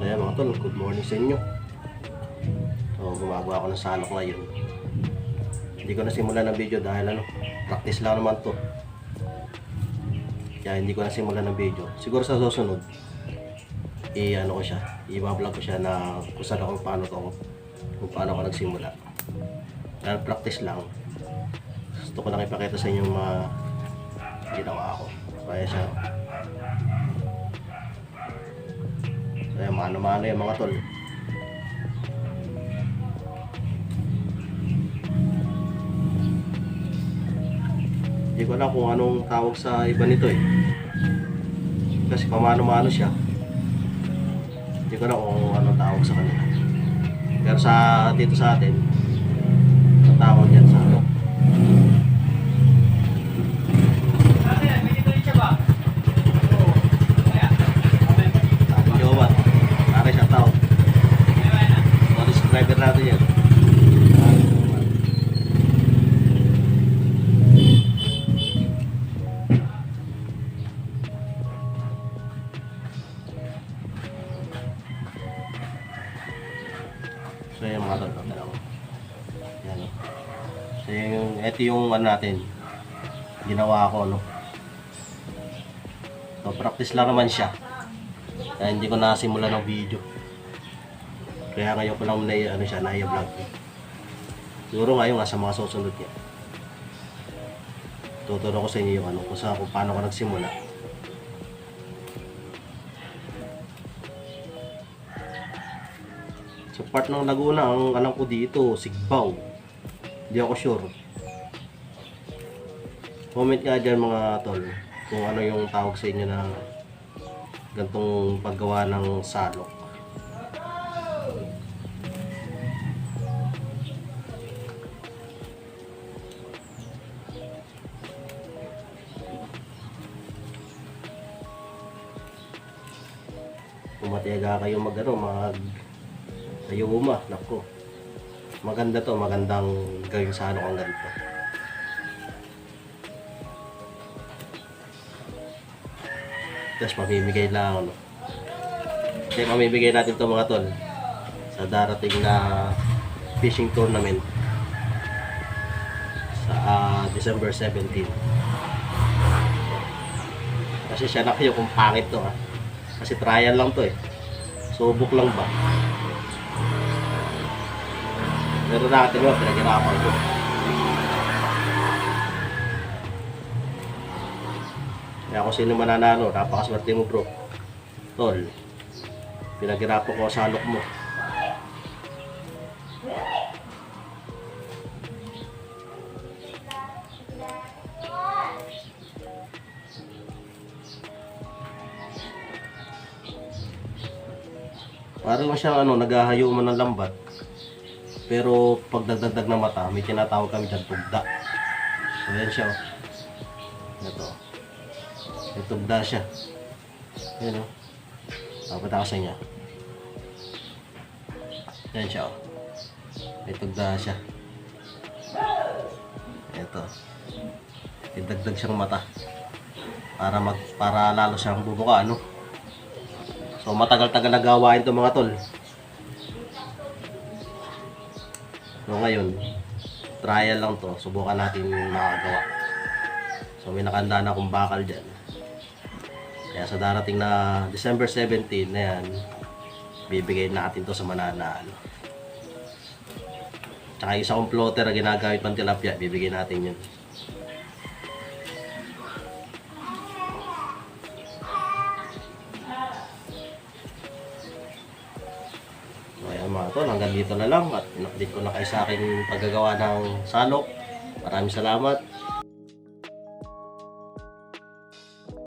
Ayan mga tol, good morning sa inyo. So gumagawa ako ng salok ngayon. Hindi ko nasimulan ng video dahil practice lang naman to. Kaya hindi ko nasimulan ng video. Siguro sa susunod ko siya, i-vlog ko siya na kung saan ako, kung paano ako nagsimula. Dahil practice lang. Gusto ko lang ipakita sa inyo yung mga ginawa ko. Kaya siya. Kaya mano-mano yung mga tol. Hindi ko alam kung anong tawag sa iba nito eh. Kasi pamano-mano siya. Hindi ko alam kung anong tawag sa kanila. Pero dito sa atin, ang tawag yan sa ano. Subscriber natin yan. So yung mga tol, yan. So ito yung natin, ginawa ko So practice lang naman siya. Kaya hindi ko nasimulan ng video. Kaya ngayon ko lang nai-vlog. Siguro ngayon sa mga susunod niya. Tuturo ko sa inyo yung kung paano ko nagsimula. Sa part ng Laguna, ang alam ko dito, Sigbaw. Hindi ako sure. Comment nga dyan mga tol, kung ano yung tawag sa inyo na gantong paggawa ng salok. Kung matiyaga kayo ayuma, nako. Maganda to, magandang gawing salok ang ganito. Tapos mamimigay lang Kaya mamimigay natin to mga tol sa darating na fishing tournament sa December 17. Kasi siya na kayo kung pangit to Kasi trial lang to subok lang ba. Pero natin pinaghirapan ko. Kaya kung sino mananalo, napakaswerte mo bro. Tol, pinaghirapan ko sa salok mo. Parang lang siyang naghahayo man ng lambat. Pero pag nagdagdag na mata, may tinatawag kami dyan tugda. So yan siya Ito. May tugda siya. Yan Pakita ko sa inyo. Yan siya May tugda siya. Ito. May dagdag siyang mata. Para lalo siyang bubuka So matagal-tagal na gawain to mga tol. So ngayon, trial lang to. Subukan natin makagawa. So may nakahanda na akong bakal dyan. Kaya sa darating na December 17 na yan, bibigay natin to sa mananalo. Tsaka isa kong floater na ginagamit pang tilapia, bibigay natin yun. Mga tol, hanggang dito na lang at in-update ko na kayo sa aking paggagawa ng salok. Maraming salamat.